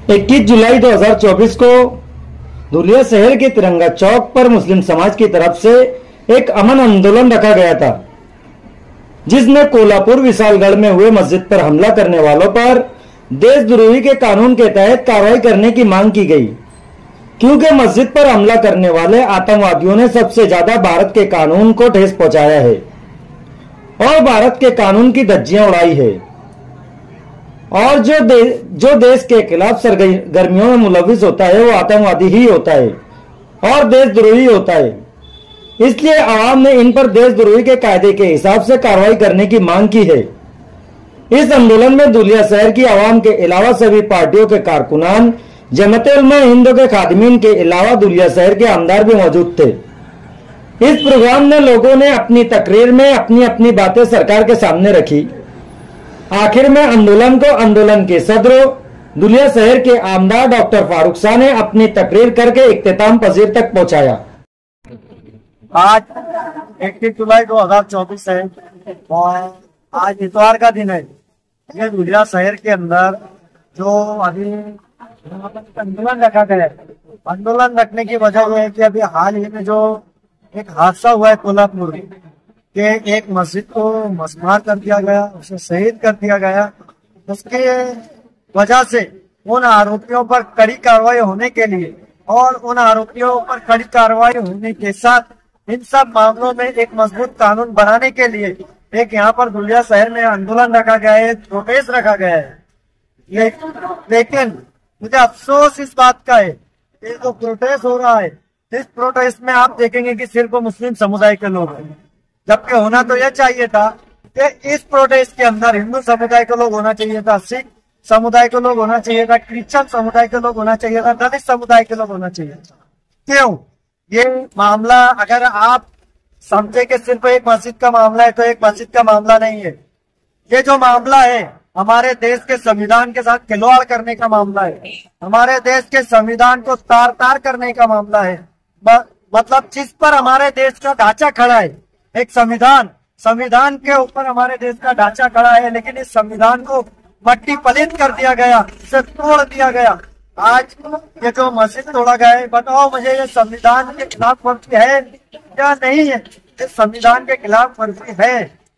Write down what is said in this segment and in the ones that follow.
21 जुलाई 2024 को धुलिया शहर के तिरंगा चौक पर मुस्लिम समाज की तरफ से एक अमन आंदोलन रखा गया था, जिसमें कोल्हापुर विशालगढ़ में हुए मस्जिद पर हमला करने वालों पर देशद्रोही के कानून के तहत कार्रवाई करने की मांग की गई, क्योंकि मस्जिद पर हमला करने वाले आतंकवादियों ने सबसे ज्यादा भारत के कानून को ठेस पहुंचाया है और भारत के कानून की धज्जियां उड़ाई है। और जो देश के खिलाफ सरगर्मियों में मुलविस होता है वो आतंकवादी ही होता है और देशद्रोही होता है। इसलिए आवाम ने इन पर देशद्रोही के कायदे के हिसाब से कार्रवाई करने की मांग की है। इस आंदोलन में धुलिया शहर की आवाम के अलावा सभी पार्टियों के कारकुनान, जमात-उल-हिंद के खादिमीन के अलावा धुलिया शहर के आमदार भी मौजूद थे। इस प्रोग्राम में लोगों ने अपनी तकरीर में अपनी अपनी बातें सरकार के सामने रखी। आखिर में आंदोलन के सदर धुलिया शहर के आमदार डॉक्टर फारूक शाह ने अपनी तकरीर करके इख्तिताम पजीर तक पहुंचाया। आज 21 जुलाई 2024 है और आज इतवार का दिन है। ये धुलिया शहर के अंदर जो अभी आंदोलन रखा गया है, आंदोलन रखने की वजह यह है कि अभी हाल ही में जो एक हादसा हुआ है कोल्हापुर के, एक मस्जिद को मस्मार कर दिया गया, उसे शहीद कर दिया गया। उसके वजह से उन आरोपियों पर कड़ी कार्रवाई होने के लिए और उन आरोपियों पर कड़ी कार्रवाई होने के साथ इन सब मामलों में एक मजबूत कानून बनाने के लिए एक यहाँ पर धुलिया शहर में आंदोलन रखा गया है, प्रोटेस्ट रखा गया है। लेकिन मुझे अफसोस इस बात का है कि जो प्रोटेस्ट हो रहा है, इस प्रोटेस्ट में आप देखेंगे कि सिर्फ मुस्लिम समुदाय के लोग हैं, जबकि होना तो यह चाहिए था कि इस प्रोटेस्ट के अंदर हिंदू समुदाय के लोग होना चाहिए था, सिख समुदाय के लोग होना चाहिए था, क्रिश्चियन समुदाय के लोग होना चाहिए था, दलित समुदाय के लोग होना चाहिए था। क्यों? ये मामला अगर आप समझे कि सिर्फ एक मस्जिद का मामला है तो एक मस्जिद का मामला नहीं है। ये जो मामला है हमारे देश के संविधान के साथ खिलवाड़ करने का मामला है, हमारे देश के संविधान को तार तार करने का मामला है। मतलब जिस पर हमारे देश का ढांचा खड़ा है, एक संविधान के ऊपर हमारे देश का ढांचा खड़ा है, लेकिन इस संविधान को मट्टी पलित कर दिया गया, इसे तोड़ दिया गया। आज ये जो मस्जिद तोड़ा गया है, बताओ मुझे ये संविधान के खिलाफ वर्जी है या नहीं है? ये संविधान के खिलाफ वर्जी है।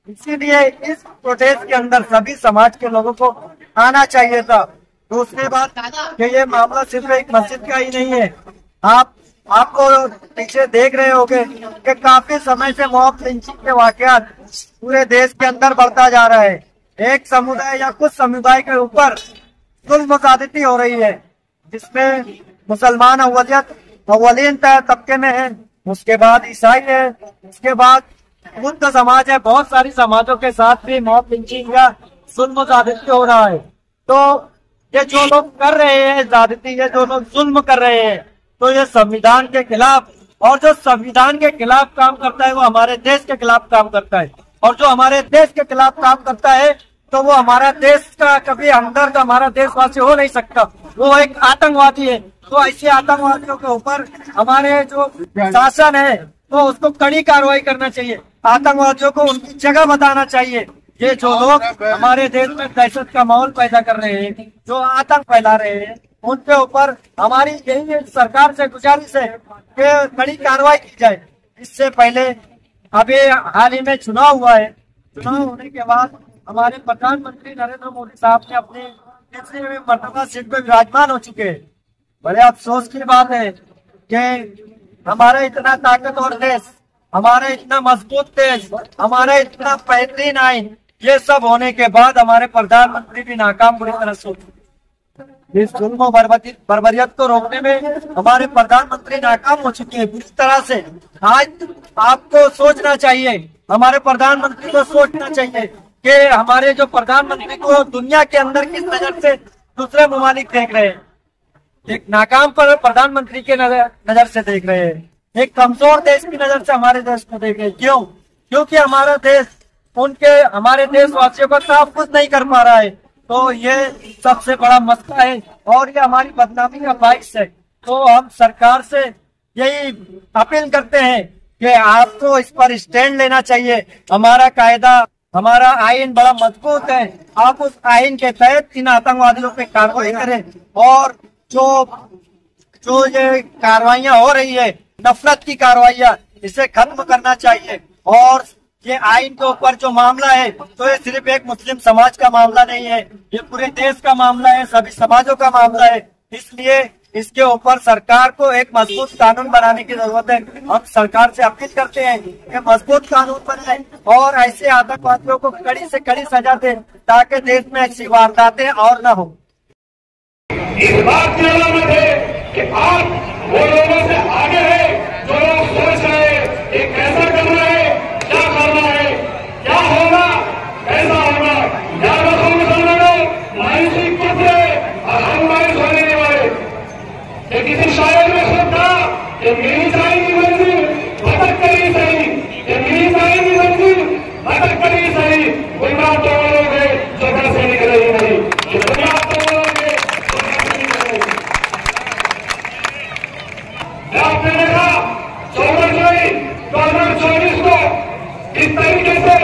इसीलिए इस प्रोटेस्ट के अंदर सभी समाज के लोगों को आना चाहिए था। दूसरी बात कि ये मामला सिर्फ एक मस्जिद का ही नहीं है। आपको पीछे देख रहे होंगे कि काफी समय से मॉब लिंचिंग के वाकयात पूरे देश के अंदर बढ़ता जा रहा है। एक समुदाय या कुछ समुदाय के ऊपर जुल्म ज्यादती हो रही है, जिसमें मुसलमान अव्वलीन तबके में है, उसके बाद ईसाई है, उसके बाद बुद्ध समाज है। बहुत सारी समाजों के साथ भी मॉब लिंचिंग या जुल्म ज्यादती हो रहा है। तो ये जो लोग कर रहे हैं ज्यादती, ये जो लोग जुल्म कर रहे हैं, तो ये संविधान के खिलाफ, और जो संविधान के खिलाफ काम करता है वो हमारे देश के खिलाफ काम करता है, और जो हमारे देश के खिलाफ काम करता है तो वो हमारा देश का कभी हमदर्द, हमारा देशवासी हो नहीं सकता। वो एक आतंकवादी है। तो ऐसे आतंकवादियों के ऊपर हमारे जो शासन है तो उसको कड़ी कार्रवाई करना चाहिए, आतंकवादियों को उनकी जगह बताना चाहिए। ये जो लोग हमारे देश में दहशत का माहौल पैदा कर रहे हैं, जो आतंक फैला रहे हैं, उनके ऊपर हमारी यही सरकार से गुजारिश है कि कड़ी कार्रवाई की जाए। इससे पहले अभी हाल ही में चुनाव हुआ है। चुनाव होने के बाद हमारे प्रधानमंत्री नरेंद्र मोदी साहब ने अपनी तीसरी मर्तबा सीट पर विराजमान हो चुके हैं। बड़े अफसोस की बात है कि हमारा इतना ताकतवर देश, हमारा इतना मजबूत देश, हमारा इतना बेहतरीन आइन, ये सब होने के बाद हमारे प्रधानमंत्री भी नाकाम बुरी तरह से। इस जुल्म बर्बरियत को रोकने में हमारे प्रधानमंत्री नाकाम हो चुके हैं बुरी तरह से। आज आपको सोचना चाहिए, हमारे प्रधानमंत्री को सोचना चाहिए कि हमारे जो प्रधानमंत्री को दुनिया के अंदर किस नजर से दूसरे ममालिक देख रहे हैं। एक नाकाम पर प्रधानमंत्री के नजर से देख रहे हैं, एक कमजोर देश की नजर से हमारे देश को देख रहे हैं। क्यों? क्योंकि हमारा देश हमारे देशवासियों का तहफ़्फ़ुज़ नहीं कर पा रहा है। तो ये सबसे बड़ा मसला है और ये हमारी बदनामी का बाइस है। तो हम सरकार से यही अपील करते हैं कि आपको इस पर स्टैंड लेना चाहिए। हमारा कायदा हमारा आइन बड़ा मजबूत है, आप उस आइन के तहत इन आतंकवादियों पे कार्रवाई करें और जो जो ये कार्रवाइयां हो रही है, नफरत की कार्रवाइयां, इसे खत्म करना चाहिए। और ये आइन के ऊपर जो मामला है, तो ये सिर्फ एक मुस्लिम समाज का मामला नहीं है, ये पूरे देश का मामला है, सभी समाजों का मामला है। इसलिए इसके ऊपर सरकार को एक मजबूत कानून बनाने की जरूरत है। हम सरकार से अपील करते हैं कि मजबूत कानून बनाए और ऐसे आतंकवादियों को कड़ी से कड़ी सजा दे, ताकि देश में ऐसी वारदातें और न हो। इस बात की अलामत है कि आप वो लोगों से आगे है जो लोग सोच रहे हैं कि कैसा करना है, क्या करना है, क्या होगा, कैसा होगा। याद रखो मुसलमानों, मायूसी कुछ है और हम मायूस होने नहीं वाले। किसी शायर ने खुद कहा कि मेरी साई की मंजिल भटक कर ही सही, कि मेरी साई की मंजिल भटक कर ही सही। बुनियाद तो वो लोग है जो घर से निकले ही नहीं, बुनियाद तो वो लोग है जो घर से निकले। आपने देखा 14 जुलाई 2024 को इस तरीके से